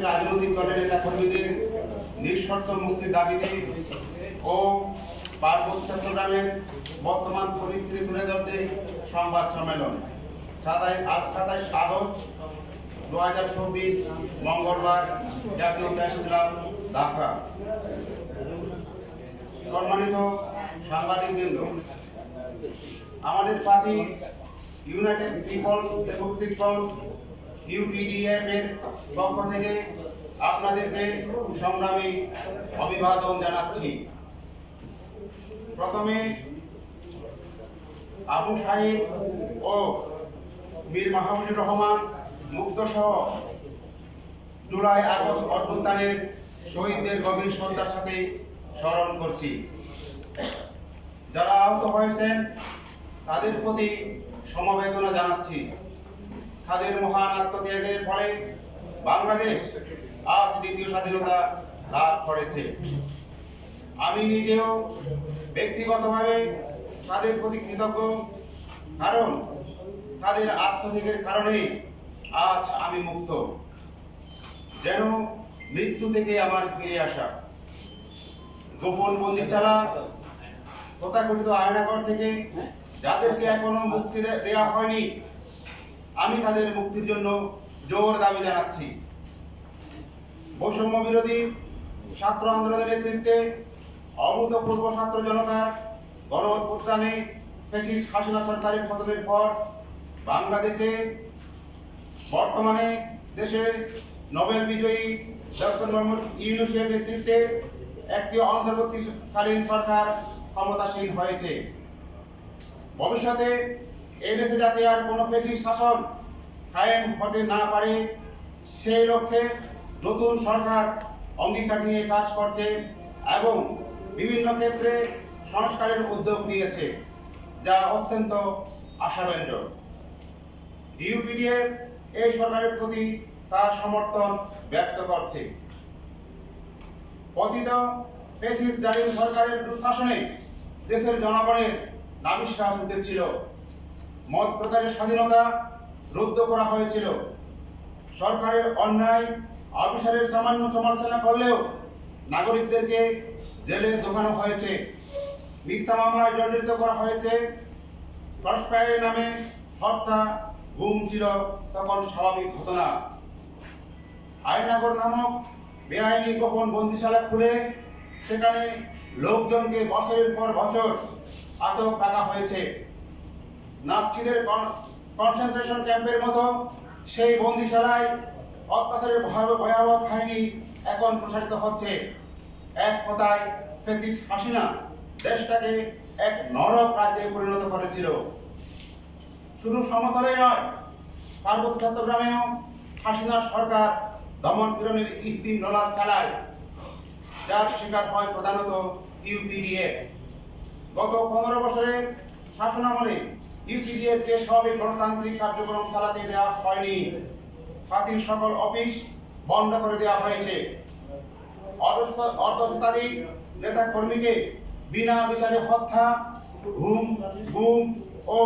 রাজনৈতিক দলের নেতা কর্মীদের নিঃশর্ত মুক্তির দাবিতে ও পার্বত্য চট্টগ্রামের বর্তমান পরিস্থিতি তুলে ধরতে সংবাদ সম্মেলন 27 আগস্ট 2024 মঙ্গলবার জাতীয় প্রেস ক্লাব ঢাকা। সম্মানিত সাংবাদিকবৃন্দ, আমাদের party United People's Democratic Front UPDF এর পক্ষ থেকে আপনাদেরকে সংগ্রামী অভিবাদন জানাচ্ছি। প্রথমে আবু সাইদ ও মীর মাহমুদুর রহমান মুক্ত সহ জুলাই আগস্ট অভ্যুত্থানের শহীদদের গভীর শ্রদ্ধার সাথে স্মরণ করছি। যারা আহত হয়েছেন তাদের প্রতি সমবেদনা জানাচ্ছি। তাদের মহান আত্মত্যাগের ফলে বাংলাদেশ আজ দ্বিতীয় স্বাধীনতা লাভ করেছে। আমি নিজেও ব্যক্তিগতভাবে তাদের প্রতি কৃতজ্ঞ, কারণ তাদের আত্মত্যাগের কারণে আজ আমি মুক্ত, যেন মৃত্যু থেকে আমার ফিরে আসা। গোপন বন্দিশালা তথাকথিত আয়নাঘর থেকে যাদেরকে এখনো মুক্তি দেওয়া হয়নি, আমি তাদের মুক্তির জন্য জোর দাবি জানাচ্ছি। বৈষম্য বিরোধী ছাত্র আন্দোলনের নেতৃত্বে অভূতপূর্ব ছাত্র জনতার গণ অভ্যুত্থানে ফ্যাসিস্ট হাসিনা সরকারের পতনের পর বাংলাদেশে বর্তমানে দেশে নোবেল বিজয়ী ডক্টর মোহাম্মদ ইউনূসের নেতৃত্বে একটি অন্তর্বর্তীকালীন সরকার ক্ষমতাসীন হয়েছে। ভবিষ্যতে এই দেশে যাতে আর কোনো ফ্যাসিস্ট শাসন কায়েম হতে না পারে সেই লক্ষ্যে নতুন সরকার অঙ্গীকার নিয়ে কাজ করছে এবং বিভিন্ন ক্ষেত্রে সংস্কারের উদ্যোগ নিয়েছে, যা অত্যন্ত আশাব্যঞ্জক। ইউপিডিএফ এই সরকারের প্রতি তার সমর্থন ব্যক্ত করছে। পতিত ফ্যাসিস্ট জালিম সরকারের দুঃশাসনে দেশের জনগণের নাভিশ্বাস উঠেছিল, মত প্রকাশের স্বাধীনতা রুদ্ধ করা হয়েছিল। সরকারের অন্যায় অবিচারের সামান্য সমালোচনা করলেও নাগরিকদেরকে জেলে ঢোকানো হয়েছে, মিথ্যা মামলায় জর্জরিত করা হয়েছে। ক্রসফায়ারের নামে হত্যা, গুম ছিল তখন স্বাভাবিক ঘটনা। আয়নাঘর নামক বেআইনি গোপন বন্দিশালা খুলে সেখানে লোকজনকে বছরের পর বছর আটক রাখা হয়েছে। নাৎসিদের কনসেন্ট্রেশন ক্যাম্পের মতো সেই বন্দিশালায় অত্যাচারের ভয়াবহ কাহিনী এখন প্রসারিত হচ্ছে। এক কথায় ফ্যাসিস্ট হাসিনা দেশটাকে এক নরক রাজ্যে পরিণত করেছিল। শুধু সমতলে নয়, পার্বত্য চট্টগ্রামেও হাসিনার সরকার দমন পীড়নের স্টিম রোলার চালায়, যার শিকার হয় প্রধানত ইউপিডিএফ। গত 15 বছরের শাসনামলে ইউপিডিএফকে স্বাভাবিক গণতান্ত্রিক কার্যক্রম চালাতে দেওয়া হয়নি। পার্টির সকল অফিস বন্ধ করে দেওয়া হয়েছে। অর্ধশতাধিক নেতা কর্মীকে বিনা বিচারে হত্যা, গুম ও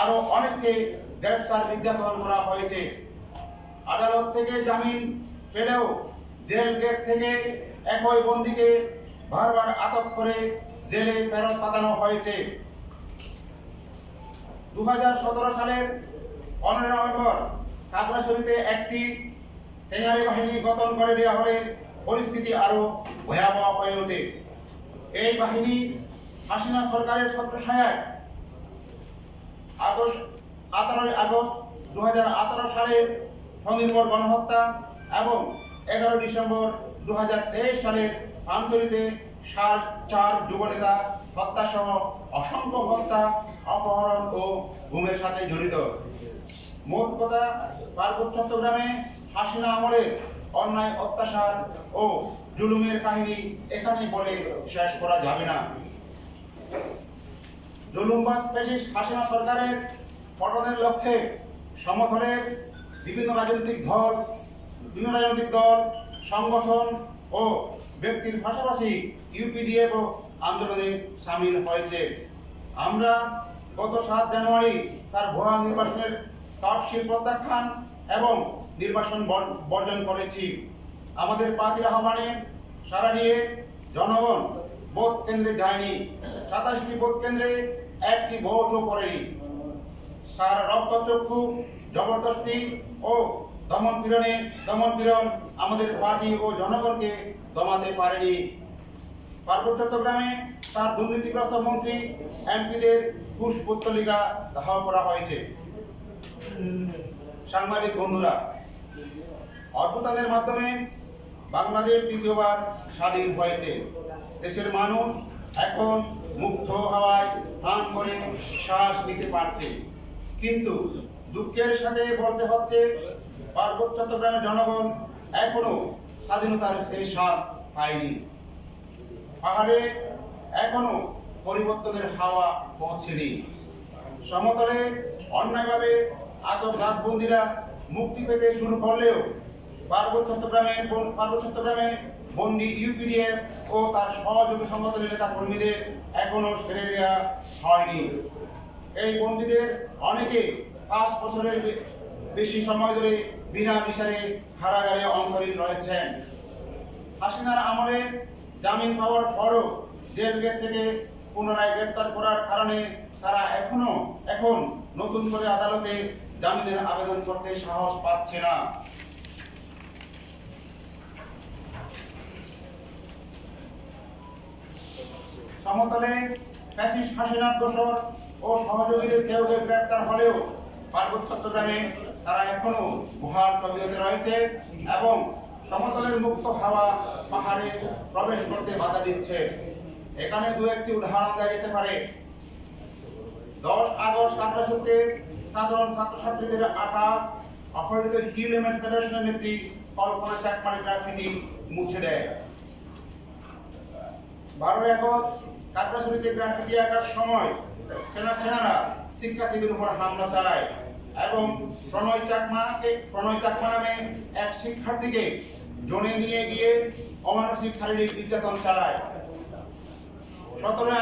আরো অনেককে গ্রেফতার নির্যাতন করা হয়েছে। আদালত থেকে জামিন পেলেও জেল গেট থেকে একই বন্দীকে বারবার আটক করে জেলে ফেরত পাঠানো হয়েছে। 2017 সালের 15 নভেম্বর খাগড়াছড়িতে একটি ট্যাঙ্গারি বাহিনী গঠন করে দেওয়া হলে পরিস্থিতি আরো ভয়াবহ হয়ে ওঠে। এই বাহিনী হাসিনা সরকারের ছত্রছায়ায় 18 আগস্ট 2018 সালের স্বনির্ভর গণহত্যা এবং 11 ডিসেম্বর 2023 সালের আমচুরিতে 4 যুবনেতা হত্যা সহ অসংখ্য হত্যা, অপহরণ ও গুমের সাথে জড়িত। মোট কথা, পার্বত্য চট্টগ্রামে হাসিনা আমলে অন্যায়, অত্যাচার ও জুলুমের কাহিনী এখানে বলে শেষ করা যাবে না। জুলুমবাজ ফ্যাসিস্ট হাসিনা সরকারের পতনের লক্ষ্যে সমতলের বিভিন্ন রাজনৈতিক দল, সংগঠন ও ব্যক্তির পাশাপাশি ইউপিডিএফ আন্দোলনে সামিল হয়েছে। আমরা গত 7 জানুয়ারি তার ভুয়া নির্বাচনের তফসিল প্রত্যাখ্যান এবং নির্বাচন বর্জন করেছি। আমাদের পার্টির আহ্বানে সাড়া দিয়ে জনগণ ভোট কেন্দ্রে যায়নি। 27টি ভোট কেন্দ্রে একটি ভোটও করেনি। তার রক্তচক্ষু, জবরদস্তি ও দমন-পীড়ন আমাদের পার্টি ও জনগণকে দমাতে পারেনি। পার্বত্য চট্টগ্রামে তার দুর্নীতিগ্রস্ত মন্ত্রী এমপিদের ঘুষ-পুত্তলিকা দাহ করা হয়েছে। সাংবাদিক বন্ধুরা, অভ্যুত্থানের মাধ্যমে বাংলাদেশ দ্বিতীয়বার স্বাধীন হয়েছে। দেশের মানুষ এখন মুক্ত হাওয়ায় প্রাণ করে শ্বাস নিতে পারছে। কিন্তু দুঃখের সাথে বলতে হচ্ছে, পার্বত্য চট্টগ্রামের জনগণ এখনো স্বাধীনতার সেই স্বাদ পায়নি। পাহাড়ে এখনো পরিবর্তনের হাওয়া পৌঁছেনি। সমতলে অন্যায়ভাবে আটক রাজবন্দীরা মুক্তি পেতে শুরু করলেও পার্বত্য চট্টগ্রামে বন্দী ইউপিডিএফ ও তার সহযোগী সংগঠনের নেতা কর্মীদের এখনো ছেড়ে দেওয়া হয়নি। এই বন্দীদের অনেকে 5 বছরের বেশি সময় ধরে বিনা বিচারে কারাগারে অন্তরীণ রয়েছেন। হাসিনার আমলে জামিন পাওয়ার পরও জেল গেট থেকে পুনরায় গ্রেপ্তার করার কারণে তারা এখন নতুন করে আদালতে জামিনের আবেদন করতে সাহস পাচ্ছে না। সমতলে ফ্যাসিস্ট হাসিনার দোসর ও সহযোগীদের কেউ কেউ গ্রেপ্তার হলেও পার্বত্য চট্টগ্রামে তারা এখনো গুহার তবিয়তে রয়েছে এবং সমতলের মুক্ত হাওয়া পাহাড়ে প্রবেশ করতে বাধা দিচ্ছে। এখানে দু একটি উদাহরণ দেওয়া যেতে পারে। 10 আগস্ট কাকড়াছড়িতে সাধারণ ছাত্রছাত্রীদের আঁকা অপরাধিত হিল এমএন ফেডারেশনের নেত্রী কল্পনা চাকমার গ্রাফিটি মুছে দেয়। 12 আগস্ট কাকড়াছড়িতে গ্রাফিটি আঁকার সময় সেনারা শিক্ষার্থীদের উপর হামলা চালায় এবং প্রণয় চাকমা নামে এক শিক্ষার্থীকে জোনে নিয়ে গিয়ে অমানসিক শারীরিক নির্যাতন চালায়। 17